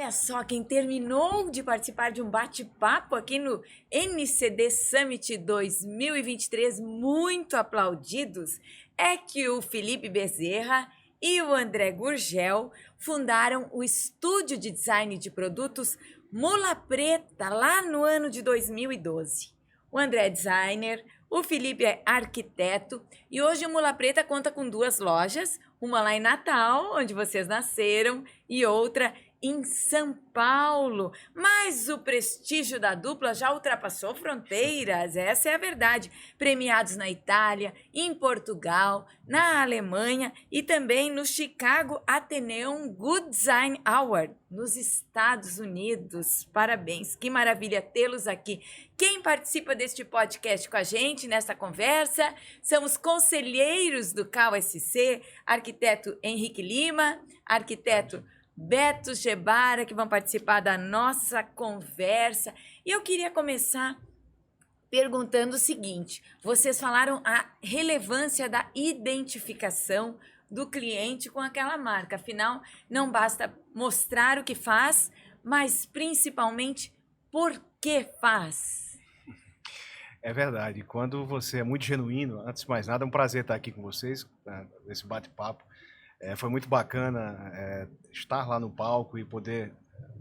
Olha só, quem terminou de participar de um bate-papo aqui no NCD Summit 2023, muito aplaudidos, é que o Felipe Bezerra e o André Gurgel fundaram o estúdio de design de produtos Mula Preta lá no ano de 2012. O André é designer, o Felipe é arquiteto e hoje o Mula Preta conta com 2 lojas, uma lá em Natal, onde vocês nasceram, e outra em São Paulo. Mas o prestígio da dupla já ultrapassou fronteiras, essa é a verdade. Premiados na Itália, em Portugal, na Alemanha e também no Chicago Atheneum Good Design Award, nos Estados Unidos. Parabéns, que maravilha tê-los aqui. Quem participa deste podcast com a gente nessa conversa são os conselheiros do CAUSC, arquiteto Henrique Lima, arquiteto Beto Gebara, que vão participar da nossa conversa. E eu queria começar perguntando o seguinte: vocês falaram a relevância da identificação do cliente com aquela marca. Afinal, não basta mostrar o que faz, mas principalmente por que faz. É verdade. Quando você é muito genuíno, antes de mais nada, é um prazer estar aqui com vocês, nesse bate-papo. Foi muito bacana estar lá no palco e poder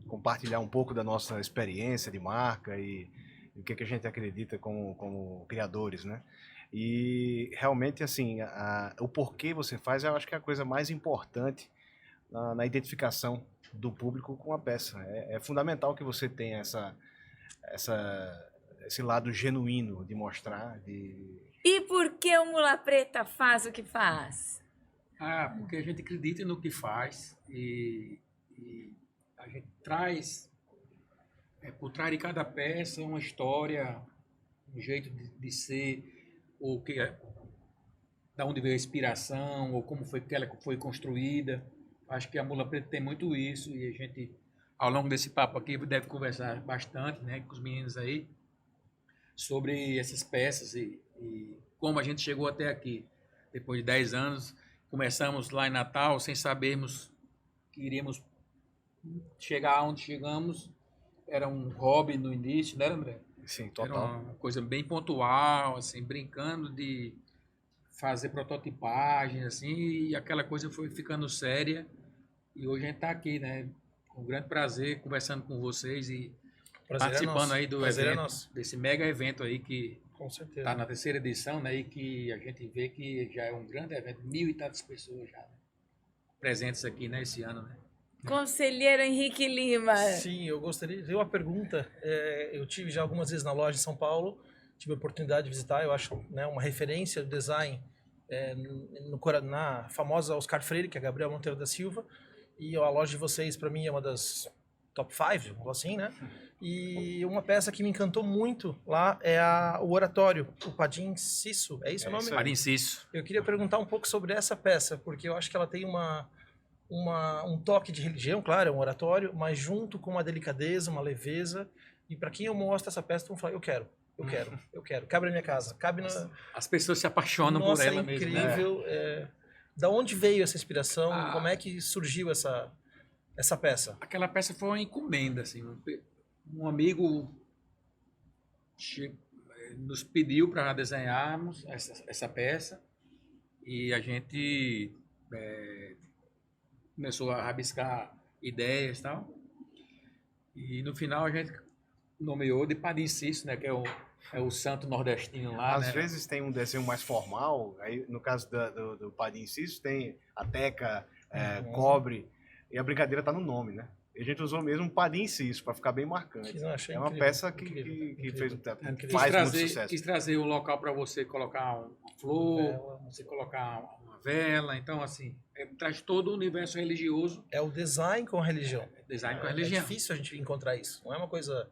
compartilhar um pouco da nossa experiência de marca e o que a gente acredita como criadores, né? E realmente, assim, o porquê você faz, eu acho que é a coisa mais importante na identificação do público com a peça. É fundamental que você tenha esse lado genuíno de mostrar. E por que o Mula Preta faz o que faz? Porque a gente acredita no que faz e a gente traz, por trás de cada peça, uma história, um jeito de ser, ou da onde veio a inspiração, ou como foi que ela foi construída. Acho que a Mula Preta tem muito isso e a gente, ao longo desse papo aqui, deve conversar bastante, né, com os meninos aí sobre essas peças e como a gente chegou até aqui. Depois de 10 anos, começamos lá em Natal sem sabermos que iríamos chegar onde chegamos. Era um hobby no início, né, André? Sim, total. Era uma coisa bem pontual, assim, brincando de fazer prototipagem, assim, e aquela coisa foi ficando séria. E hoje a gente está aqui, né, com grande prazer, conversando com vocês e participando aí do evento, desse mega evento aí que está na 3ª edição, né, e que a gente vê que já é um grande evento, 1.000 e tantas pessoas já, né, presentes aqui, né, esse ano, né. Conselheiro Henrique Lima. Sim, eu gostaria de fazer uma pergunta. Eu tive já algumas vezes na loja em São Paulo, tive a oportunidade de visitar, eu acho, né, uma referência do design na famosa Oscar Freire, que é a Gabriel Monteiro da Silva, e a loja de vocês, para mim, é uma das top 5, assim, né? E uma peça que me encantou muito lá é o oratório, o Padim Cisso, é isso o nome? Padim Cisso. Eu queria perguntar um pouco sobre essa peça, porque eu acho que ela tem um toque de religião, claro, é um oratório, mas junto com uma delicadeza, uma leveza, e para quem eu mostro essa peça, vão falar, eu quero, cabe na minha casa, cabe na... As pessoas se apaixonam por ela mesmo. Nossa, é incrível. Né? Da onde veio essa inspiração? Como é que surgiu essa peça? Aquela peça foi uma encomenda, assim. Um amigo nos pediu para desenharmos essa peça e a gente começou a rabiscar ideias e tal. E no final a gente nomeou de Padim Cisso, né, que é o santo nordestino lá. Às vezes tem um desenho mais formal, aí no caso do Padim Cisso tem a teca, cobre, e a brincadeira está no nome, né? E a gente usou mesmo Padim Cisso para ficar bem marcante. É uma peça que fez faz muito sucesso. Quis trazer um local para você colocar uma flor, você colocar uma vela, então assim, traz todo o universo religioso. É o design com a religião. Design com a religião. É difícil a gente encontrar isso, não é uma coisa,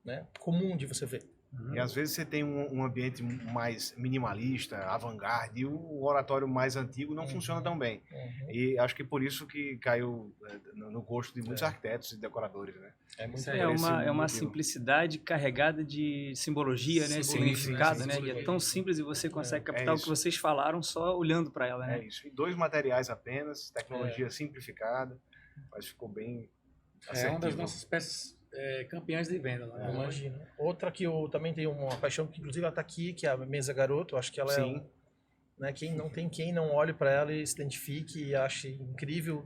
né, comum de você ver. E às vezes você tem um ambiente mais minimalista, avant-garde, e o oratório mais antigo não funciona tão bem. E acho que por isso que caiu no gosto de muitos arquitetos e decoradores, né? É uma simplicidade carregada de simbologia, né? Significado, né? E é tão simples e você consegue captar o que vocês falaram só olhando para ela, né? É isso. E 2 materiais apenas, tecnologia simplificada, mas ficou bem É uma das nossas peças campeãs de venda lá. Imagina. Outra que eu também tenho uma paixão, que inclusive ela está aqui, que é a Mesa Garoto. Eu acho que ela Sim. né, quem não olhe para ela e se identifique e ache incrível.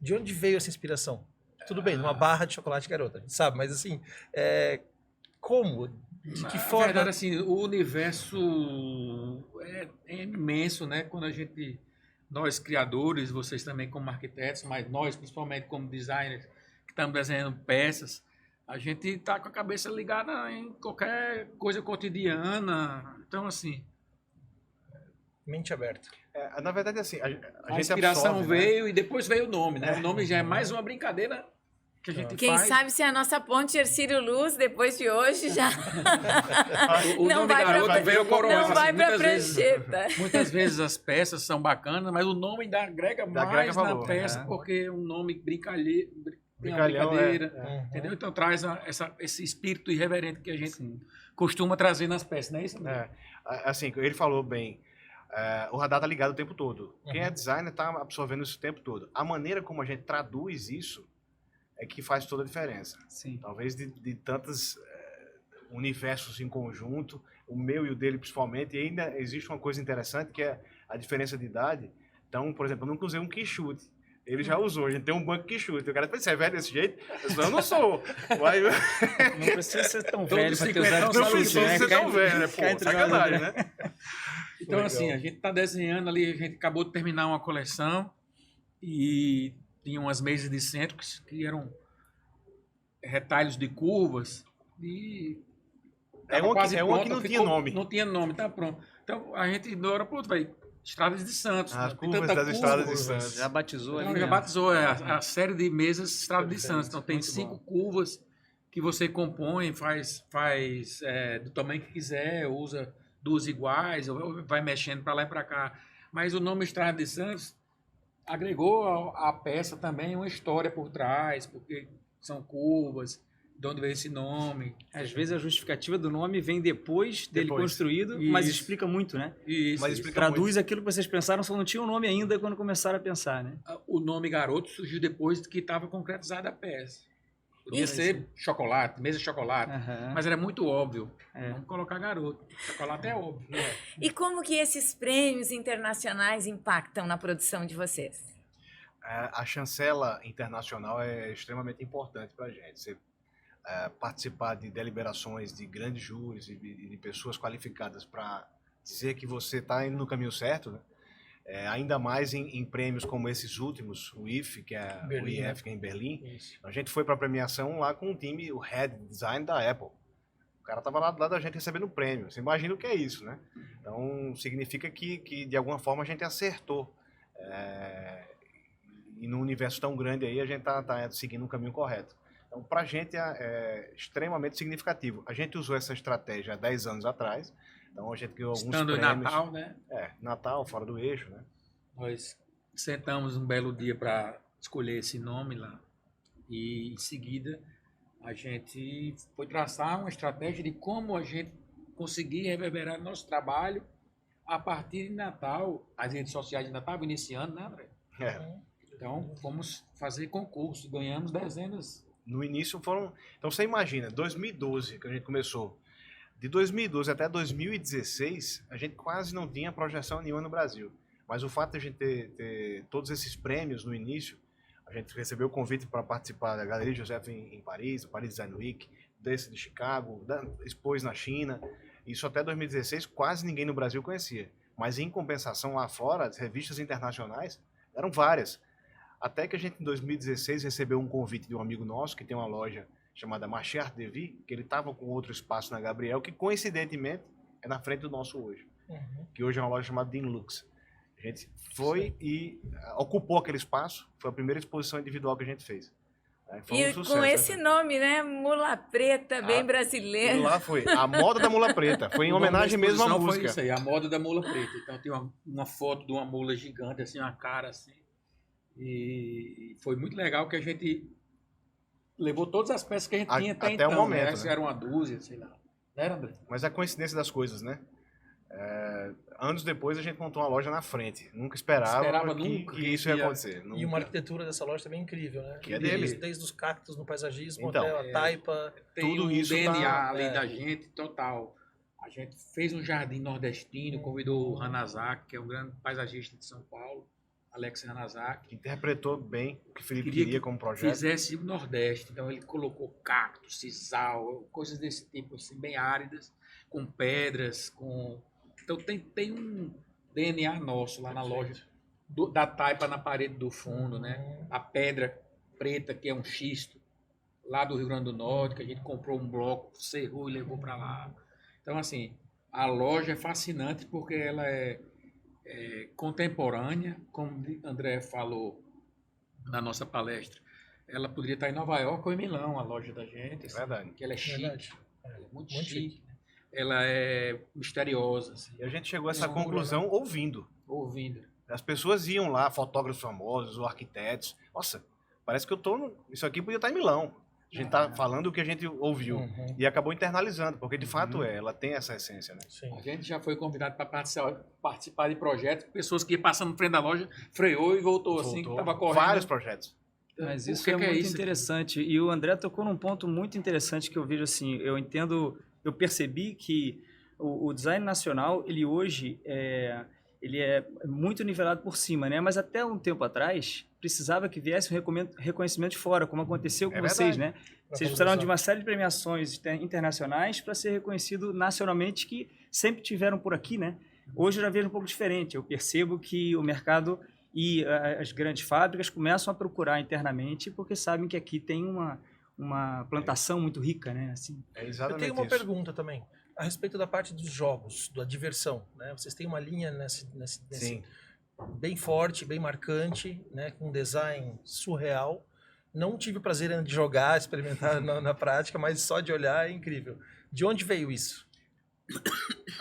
De onde veio essa inspiração? Tudo bem, numa barra de chocolate Garota, a gente sabe, mas assim, como? De que forma? Na verdade, assim, o universo é imenso, né? Quando nós criadores, vocês também como arquitetos, mas nós principalmente como designers, que estamos desenhando peças, a gente está com a cabeça ligada em qualquer coisa cotidiana. Então, assim... Mente aberta. Na verdade, assim, a gente inspiração absorve, veio, né? E depois veio o nome, né? O nome já é mais uma brincadeira que a gente Quem faz. sabe se a nossa ponte Hercílio Luz, depois de hoje, já O nome Garoto veio coroar. não vai para Muitas prancheta. muitas vezes as peças são bacanas, mas o nome ainda agrega mais na valor, peça, porque é um nome tem uma Brincalhão, brincadeira, entendeu? Então traz esse espírito irreverente que a gente costuma trazer nas peças, não é isso? Assim, ele falou bem, o radar está ligado o tempo todo. Quem é designer está absorvendo isso o tempo todo. A maneira como a gente traduz isso é que faz toda a diferença. Sim. Talvez de tantos universos em conjunto, o meu e o dele principalmente, e ainda existe uma coisa interessante que é a diferença de idade. Então, por exemplo, eu nunca usei um quichute. Ele já usou, a gente tem um banco quichute. O cara pensa, você é velho desse jeito? Eu não sou. Não precisa ser tão velho para ter usado Não precisa ser tão velho, né? Pô, sacanagem, né? Então, assim, a gente está desenhando ali, a gente acabou de terminar uma coleção e tinha umas mesas de centro que eram retalhos de curvas e É uma que não tinha nome. Não tinha nome, tá pronto. Então, a gente do aeroporto vai Estradas de Santos. As Tem curvas tanta das curva, Estradas de Santos. Já batizou Então, ali. já né? batizou a série de mesas Estrada de Santos. Então, tem Muito 5 bom. curvas que você compõe, faz do tamanho que quiser, usa 2 iguais, ou vai mexendo para lá e para cá. Mas o nome Estrada de Santos agregou à peça também uma história por trás, porque são curvas, de onde veio esse nome. Às vezes a justificativa do nome vem depois dele construído, mas Isso. explica muito, né? Isso, Mas isso. explica Traduz aquilo que vocês pensaram, só não tinha o nome ainda quando começaram a pensar, né? O nome Garoto surgiu depois que estava concretizada a peça. Podia Isso. ser chocolate, mesa de chocolate, Aham. mas era muito óbvio. É. Vamos colocar Garoto. Chocolate é óbvio. E como que esses prêmios internacionais impactam na produção de vocês? A chancela internacional é extremamente importante para a gente. Você participar de deliberações de grandes júris e de pessoas qualificadas para dizer que você está indo no caminho certo, né? Ainda mais em prêmios como esses últimos, o IF, que é Berlim, o IF, que é em Berlim. Isso. A gente foi para a premiação lá com o time, o Head Design da Apple. O cara estava lá do lado da gente recebendo o prêmio. Você imagina o que é isso, né? Então, significa que de alguma forma a gente acertou. E num universo tão grande aí, a gente tá seguindo um caminho correto. Então, para a gente é extremamente significativo. A gente usou essa estratégia há 10 anos atrás. Então, a gente ganhou alguns Estando em prêmios. Natal, né? Natal, fora do eixo, né? Nós sentamos um belo dia para escolher esse nome lá. E, em seguida, a gente foi traçar uma estratégia de como a gente conseguir reverberar nosso trabalho a partir de Natal. As redes sociais ainda estavam iniciando, né, André? Então, fomos fazer concurso. Ganhamos dezenas. No início foram... Então, você imagina, 2012, que a gente começou. De 2012 até 2016, a gente quase não tinha projeção nenhuma no Brasil. Mas o fato de a gente ter todos esses prêmios no início, a gente recebeu o convite para participar da Galeria Joseph em Paris, Paris Design Week, desse de Chicago, expôs na China. Isso até 2016 quase ninguém no Brasil conhecia. Mas em compensação lá fora, as revistas internacionais eram várias. Até que a gente em 2016 recebeu um convite de um amigo nosso que tem uma loja chamada Marché Art de Vie, que ele estava com outro espaço na Gabriel, que coincidentemente é na frente do nosso hoje. Que hoje é uma loja chamada Dean Lux. A gente foi e ocupou aquele espaço, foi a primeira exposição individual que a gente fez. Foi um sucesso, com esse nome, né? Mula Preta, bem E brasileiro. lá foi a moda da mula preta, foi em homenagem mesmo à Foi música. isso aí, a moda da mula preta. Então, tem uma foto de uma mula gigante, assim, uma cara assim. E foi muito legal que a gente levou todas as peças que a gente tinha até o então. momento, Né? né? Era uma dúzia, sei lá. Não era, André? Mas é a coincidência das coisas, né? Anos depois a gente montou uma loja na frente. Nunca esperava que isso ia acontecer. E uma arquitetura dessa loja também é incrível, né? Que é dele. Desde os cactos no paisagismo Então, até a taipa. Tem tudo um isso DNA ali da gente, total. A gente fez um jardim nordestino, convidou o Hanazaki, que é um grande paisagista de São Paulo, Alex Hanazaki. Interpretou bem o que o Felipe Queria queria que como projeto. Fizesse o Nordeste, então ele colocou cacto, sisal, coisas desse tipo, assim, bem áridas, com pedras, com... Então tem um DNA nosso lá na loja, da taipa na parede do fundo, né? A pedra preta, que é um xisto, lá do Rio Grande do Norte, que a gente comprou um bloco, serrou e levou para lá. Então, assim, a loja é fascinante porque ela é contemporânea, como o André falou na nossa palestra. Ela poderia estar em Nova York ou em Milão, a loja da gente. Assim, Verdade. que ela é chique. Verdade. Ela é muito Muito chique. Ela é misteriosa, assim, E a gente chegou a essa Escura, conclusão ouvindo. ouvindo. As pessoas iam lá, fotógrafos famosos, ou arquitetos. Nossa, parece que isso aqui podia estar em Milão. A gente tá falando o que a gente ouviu. Uhum. E acabou internalizando, porque de fato ela tem essa essência, né? Sim. A gente já foi convidado para participar de projetos, pessoas que iam passando na frente da loja, freou e voltou assim, que estava correndo. Vários projetos. Mas O isso que é que é muito isso aqui? interessante. E o André tocou num ponto muito interessante que eu vejo assim, eu percebi que o design nacional, ele hoje ele é muito nivelado por cima, né? Mas até um tempo atrás, precisava que viesse um reconhecimento de fora, como aconteceu com vocês, verdade. né? Vocês precisaram de uma série de premiações internacionais para ser reconhecido nacionalmente, que sempre tiveram por aqui, né? Hoje eu já vejo um pouco diferente. Eu percebo que o mercado e as grandes fábricas começam a procurar internamente porque sabem que aqui tem uma plantação muito rica, né? Assim, É Eu exatamente tenho uma isso. pergunta também, a respeito da parte dos jogos, da diversão, né? Vocês têm uma linha nesse Sim. bem forte, bem marcante, né? Com um design surreal. Não tive o prazer de jogar, experimentar na prática, mas só de olhar é incrível. De onde veio isso?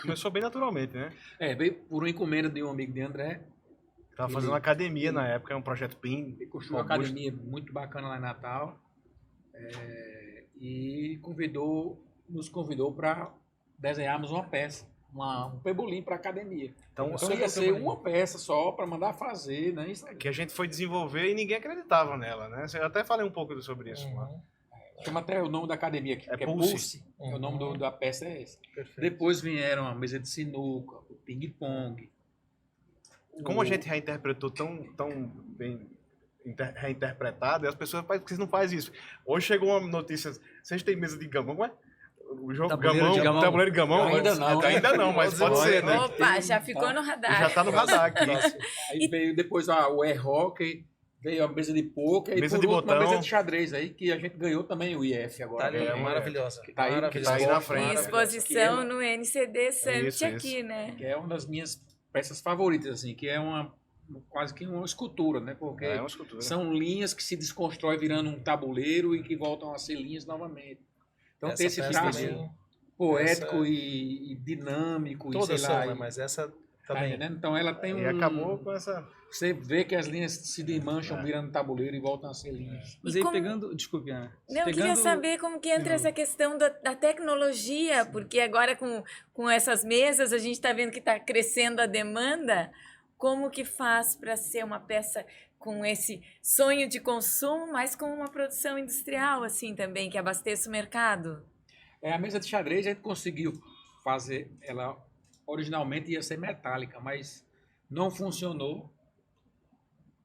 Começou bem naturalmente, né? Veio por uma encomenda de um amigo de André, Tava fazendo uma academia na época, é um projeto bem ele construiu uma robusto. academia muito bacana lá em Natal, e nos convidou para desenharmos uma peça, um pebolim para a academia. Então, Então ia ser uma peça só para mandar fazer, né? Isso que a gente foi desenvolver e ninguém acreditava nela, né? Eu até falei um pouco sobre isso lá. chama até o nome da academia, que é Pulse. Pulse. O nome da peça é esse. Perfeito. Depois vieram a mesa de sinuca, o ping-pong. Como a gente reinterpretou tão bem reinterpretado, e as pessoas, pai, por que vocês não fazem isso? Hoje chegou uma notícia, vocês têm mesa de gamão, como é? O jogo tabuleiro de gamão? Ainda não, Ainda não, mas pode ser, né? Opa, já ficou no radar. Já tá no radar aqui. Aí veio depois o air-hockey, veio a mesa de poker e Mesa por de último a botão. mesa de xadrez aí, que a gente ganhou também o IF Tá agora. ali, É, maravilhosa. que tá aí- maravilhosa. que tá aí na Em frente. exposição no NCD Summit Isso. aqui, né? Que é uma das minhas peças favoritas, assim, que é quase que uma escultura, né? Porque É uma escultura. são linhas que se desconstrói virando um tabuleiro e que voltam a ser linhas novamente. Então tem esse peça traço também, poético essa- e dinâmico. todas e sei lá, são, né? Mas essa tá também. entendendo? Então ela tem E acabou com essa... Você vê que as linhas se desmancham virando tabuleiro e voltam a ser linhas. mas E aí como- pegando, desculpe, Ana. Não, eu queria pegando, saber como que entra essa questão da tecnologia, porque agora com essas mesas a gente está vendo que está crescendo a demanda. Como que faz para ser uma peça com esse sonho de consumo, mas com uma produção industrial assim também, que abasteça o mercado? A mesa de xadrez a gente conseguiu fazer, ela originalmente ia ser metálica, mas não funcionou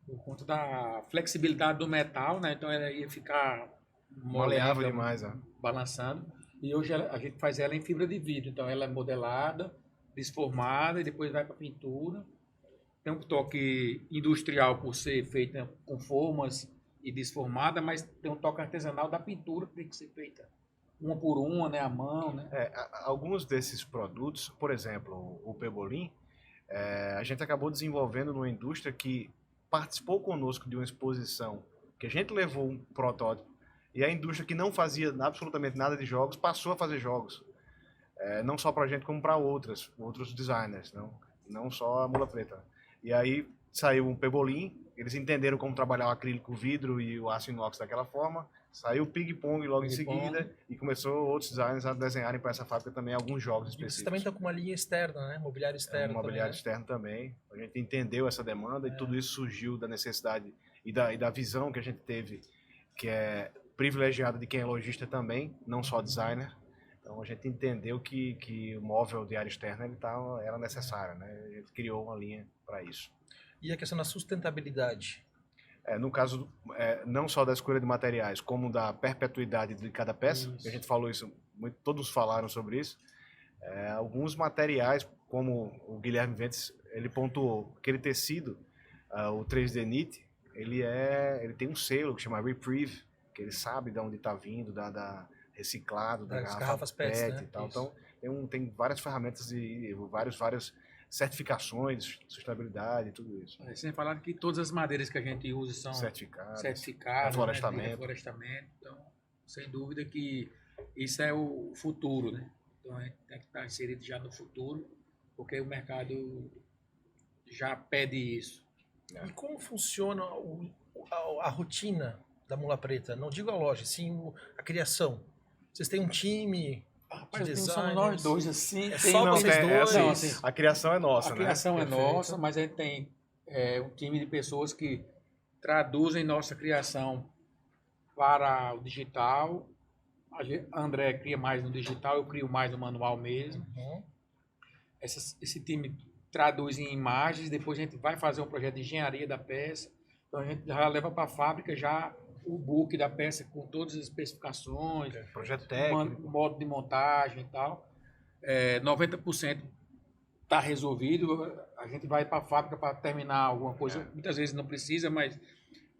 por conta da flexibilidade do metal, né? Então ela ia ficar Maleável molenga, demais, ó. balançando. E hoje a gente faz ela em fibra de vidro, então ela é modelada, desformada e depois vai para pintura. Tem um toque industrial por ser feita com formas e desformada, mas tem um toque artesanal da pintura que tem que ser feita uma por uma, né, à mão, né? Alguns desses produtos, por exemplo, o Pebolim, a gente acabou desenvolvendo numa indústria que participou conosco de uma exposição, que a gente levou um protótipo, e a indústria que não fazia absolutamente nada de jogos, passou a fazer jogos. Não só para a gente, como para outros designers, não só a Mula Preta. E aí saiu um Pebolim, eles entenderam como trabalhar o acrílico, o vidro e o aço inox daquela forma, Saiu o ping-pong logo em Ping-pong. seguida e começou outros designers a desenharem para essa fábrica também alguns jogos E vocês específicos. também estão com uma linha externa, né? Mobiliário externo. Um mobiliário também, externo também. A gente entendeu essa demanda e tudo isso surgiu da necessidade e da visão que a gente teve, que é privilegiada de quem é lojista também, não só designer. Então a gente entendeu que o móvel de área externa era necessário, né? A gente criou uma linha para isso. E a questão da sustentabilidade? No caso, não só da escolha de materiais, como da perpetuidade de cada peça, Isso. que a gente falou isso, todos falaram sobre isso. Alguns materiais, como o Guilherme Ventes, ele pontuou, aquele tecido, o 3D Knit, ele tem um selo que chama Reprieve, que ele sabe de onde está vindo, da reciclado, da Das garrafas garrafas PET, PET né? e tal. Isso. Então, tem várias ferramentas e várias certificações, sustentabilidade e tudo isso. Sem falar que todas as madeiras que a gente usa são Certificados. certificadas, Reflorestamento. né, de reflorestamento. Então, sem dúvida que isso é o futuro, né? Então, a gente tem que estar inserido já no futuro, porque o mercado já pede isso. E como funciona a rotina da Mula Preta? Não digo a loja, sim a criação. Vocês têm um time Rapaz, de somos designers? nós dois, assim. É tem- só Não, vocês tem- dois? Não, assim, a criação é nossa, a né? criação é Perfeito. nossa, mas a gente tem um time de pessoas que traduzem nossa criação para o digital. A André cria mais no digital, eu crio mais no manual mesmo. Uhum. Esse time traduz em imagens, depois a gente vai fazer um projeto de engenharia da peça. Então a gente já leva para a fábrica já o book da peça com todas as especificações, Projeto técnico. modo de montagem e tal. 90% está resolvido. A gente vai para a fábrica para terminar alguma coisa. Muitas vezes não precisa, mas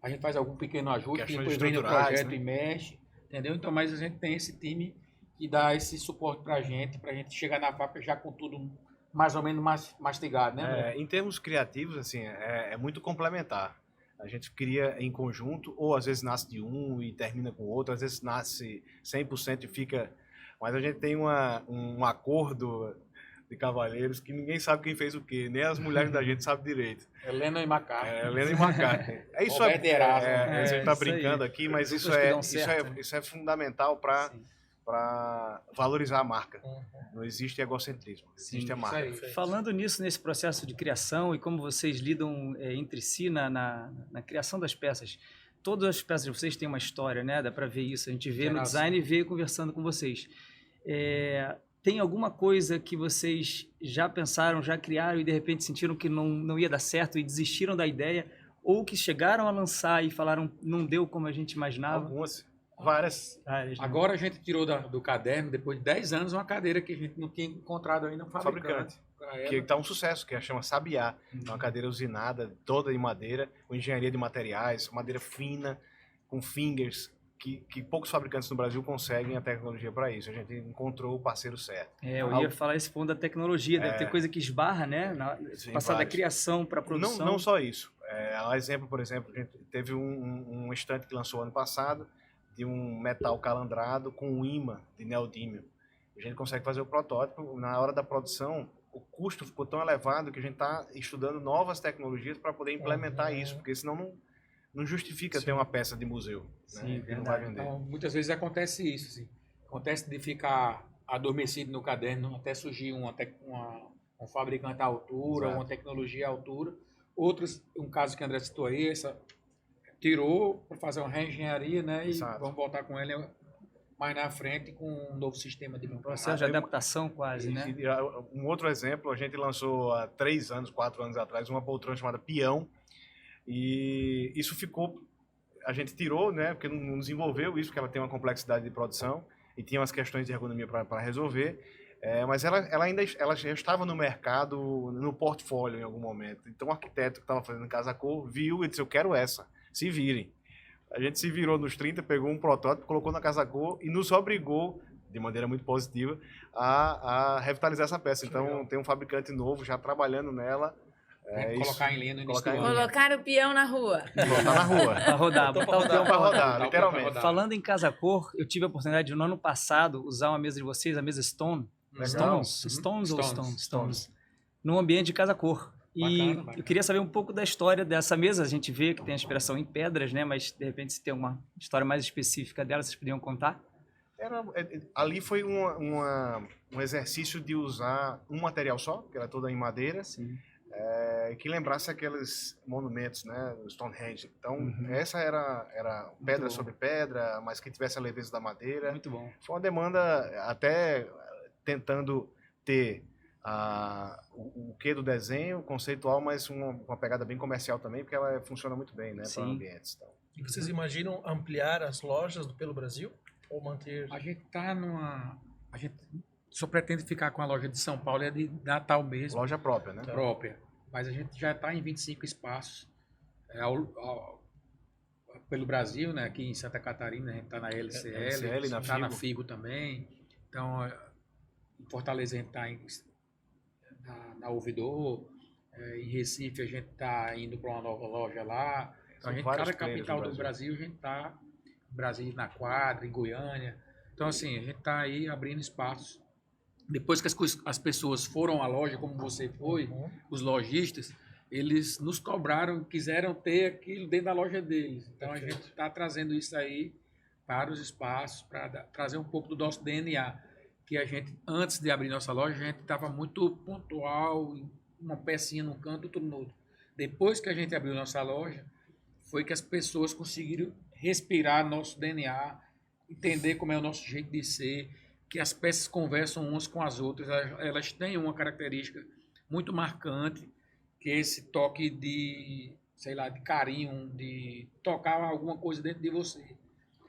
a gente faz algum pequeno ajuste, Questões depois vem no estruturais, projeto né? e mexe. Entendeu? Então, mas a gente tem esse time que dá esse suporte para a gente chegar na fábrica já com tudo mais ou menos mastigado, né, André? Em termos criativos, assim, é muito complementar. A gente cria em conjunto, ou às vezes nasce de um e termina com o outro, às vezes nasce 100% e fica... Mas a gente tem um acordo de cavalheiros que ninguém sabe quem fez o quê, nem as mulheres da gente sabem direito. Helena e Macaco. Helena e McCartney. Isso Roberto Erasmo. a gente está isso aí. brincando aqui, mas Duplas isso que é, dão isso, certo, é, né? isso é fundamental para Sim. valorizar a marca. Uhum. Não existe egocentrismo, existe a Isso marca. aí. Falando nisso, nesse processo de criação e como vocês lidam entre si na criação das peças, todas as peças de vocês têm uma história, né? Dá para ver isso. A gente vê no Geração. design e vê conversando com vocês. Tem alguma coisa que vocês já pensaram, já criaram e de repente sentiram que não ia dar certo e desistiram da ideia? Ou que chegaram a lançar e falaram não deu como a gente imaginava? Algumas, várias. Áreas, né? Agora a gente tirou do caderno, depois de 10 anos, uma cadeira que a gente não tinha encontrado ainda um fabricante. Pra ela. Que está um sucesso, que chama Sabiá. É uma cadeira usinada, toda em madeira, com engenharia de materiais, madeira fina, com fingers, que poucos fabricantes no Brasil conseguem a tecnologia para isso. A gente encontrou o parceiro certo. Eu ia falar esse ponto da tecnologia, deve ter coisa que esbarra, né? Sim, Passar da vários. criação para a produção. Não só isso. A exemplo, por exemplo, a gente teve um estante que lançou ano passado de um metal calandrado com um imã de neodímio. A gente consegue fazer o protótipo. Na hora da produção, o custo ficou tão elevado que a gente está estudando novas tecnologias para poder implementar isso, porque senão não justifica ter uma peça de museu. Sim, Que não vai verdade. vender. Então, muitas vezes acontece isso. Assim. Acontece de ficar adormecido no caderno até surgir um fabricante à altura, Exato. uma tecnologia à altura. Outros, um caso que o André citou aí, tirou para fazer uma reengenharia, né? E Exato. vamos voltar com ele mais na frente com um novo sistema de montagem. Processo de adaptação quase, né? Um outro exemplo, a gente lançou há 3 anos, 4 anos atrás, uma poltrona chamada Peão, e isso ficou, a gente tirou, né, porque não desenvolveu isso, porque ela tem uma complexidade de produção e tinha umas questões de ergonomia para resolver, mas ela já estava no mercado, no portfólio em algum momento. Então o arquiteto que estava fazendo Casa Cor viu e disse, eu quero essa, se virem. A gente se virou nos 30, pegou um protótipo, colocou na Casa Cor e nos obrigou, de maneira muito positiva, a revitalizar essa peça. Então tem um fabricante novo já trabalhando nela. Colocar em linha no início do Colocar em ano. linha. Colocar o peão na rua. Botar na rua. Para rodar, botar o peão Para para rodar. rodar, literalmente. rodar. Falando em Casa Cor, eu tive a oportunidade de, no ano passado, usar uma mesa de vocês, a mesa Stone. Legal. Stones ou Stones. Stones? Stones. Num ambiente de Casa Cor. E Bacana. eu queria saber um pouco da história dessa mesa. A gente vê que tem a inspiração em pedras, né? Mas, de repente, se tem uma história mais específica dela, vocês poderiam contar? Ali foi um exercício de usar um material só, que era toda em madeira, Sim. que lembrasse aqueles monumentos, né, do Stonehenge. Então, essa era pedra bom. sobre pedra, mas que tivesse a leveza da madeira. Muito bom. Foi uma demanda até tentando ter o quê do desenho conceitual, mas uma pegada bem comercial também, porque ela funciona muito bem, né, para Sim. ambientes. Então. E vocês imaginam ampliar as lojas pelo Brasil? Ou manter... A gente tá numa... A gente só pretende ficar com a loja de São Paulo, é de Natal mesmo, Loja própria, né? própria. Mas a gente já está em 25 espaços pelo Brasil, né? Aqui em Santa Catarina, a gente está na LCL, na está na Figo. Figo também. Então, em Fortaleza a gente está na Ouvidor, em Recife a gente está indo para uma nova loja lá. Então, São a gente, vários cada players capital no do Brasil, a gente está em Brasília, na Quadra, em Goiânia. Então, assim, a gente está aí abrindo espaços. Depois que as pessoas foram à loja, como você foi, os lojistas, eles nos cobraram, quiseram ter aquilo dentro da loja deles. Então, a gente está trazendo isso aí para os espaços, para trazer um pouco do nosso DNA. Que a gente, antes de abrir nossa loja, a gente estava muito pontual, uma pecinha num canto, tudo no outro. Depois que a gente abriu nossa loja, foi que as pessoas conseguiram respirar nosso DNA, entender como é o nosso jeito de ser, que as peças conversam umas com as outras, elas têm uma característica muito marcante, que é esse toque de, sei lá, de carinho, de tocar alguma coisa dentro de você.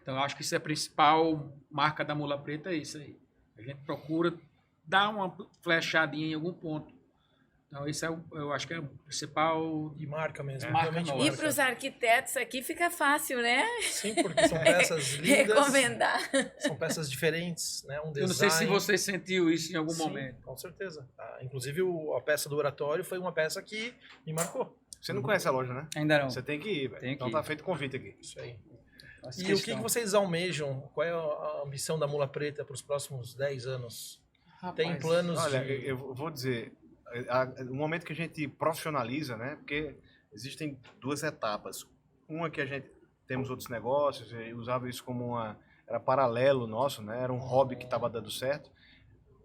Então, eu acho que isso é a principal marca da Mula Preta, é isso aí. A gente procura dar uma flechadinha em algum ponto. Então, isso eu acho que é o principal... E marca mesmo. Marca realmente nossa. E para os arquitetos aqui fica fácil, né? Sim, porque são peças lindas. Recomendar. São peças diferentes, né? Um design. Eu não sei se você sentiu isso em algum Sim, momento. com certeza. Inclusive, a peça do oratório foi uma peça que me marcou. Você não conhece a loja, né? Ainda não. Você tem que ir, velho. Tem que Então ir. tá feito o convite aqui. Isso aí. Faço E o questão. que vocês almejam? Qual é a ambição da Mula Preta para os próximos 10 anos? Tem Rapaz, planos Olha, de... eu vou dizer, no momento que a gente profissionaliza, né? Porque existem duas etapas. Uma que a gente temos outros negócios e usava isso como era paralelo nosso, né? Era um hobby que estava dando certo.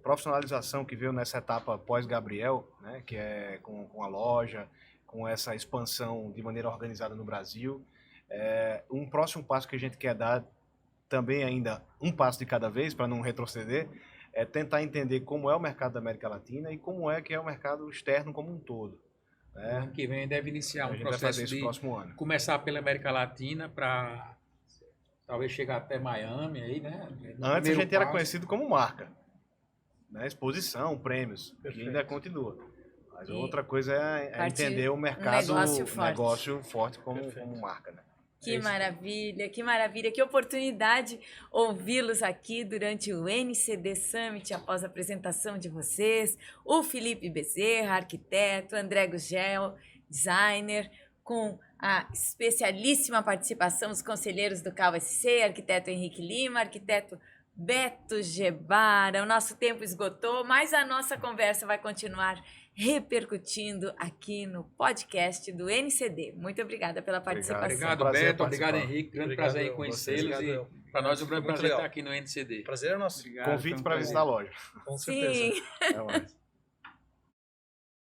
Profissionalização que veio nessa etapa pós-Gabriel, né? Que é com a loja, com essa expansão de maneira organizada no Brasil. Um próximo passo que a gente quer dar, também ainda um passo de cada vez, para não retroceder, é tentar entender como é o mercado da América Latina e como é que é o mercado externo como um todo. Né? Ano que vem deve iniciar A um gente vai fazer processo isso no de próximo ano. começar pela América Latina para talvez chegar até Miami aí, né? No Antes a primeiro gente era passo. conhecido como marca, né? Exposição, prêmios, que Perfeito. ainda continua. Mas E outra coisa é partir entender o mercado, negócio forte. como Perfeito. marca. Né? Que maravilha, que oportunidade ouvi-los aqui durante o NCD Summit, após a apresentação de vocês, o Felipe Bezerra, arquiteto, André Gugel, designer, com a especialíssima participação dos conselheiros do CAU-SC, arquiteto Henrique Lima, arquiteto Beto Gebara. O nosso tempo esgotou, mas a nossa conversa vai continuar repercutindo aqui no podcast do NCD. Muito obrigada pela participação. Obrigado, Foi um prazer Beto. Obrigado, participar. Henrique. Grande Obrigado, prazer em vocês. conhecê-los. Obrigado, E para nós é um grande Muito prazer legal. estar aqui no NCD. Prazer é nosso. Obrigado, Convite foi um para prazer. visitar a loja. Com certeza. Sim. Até mais.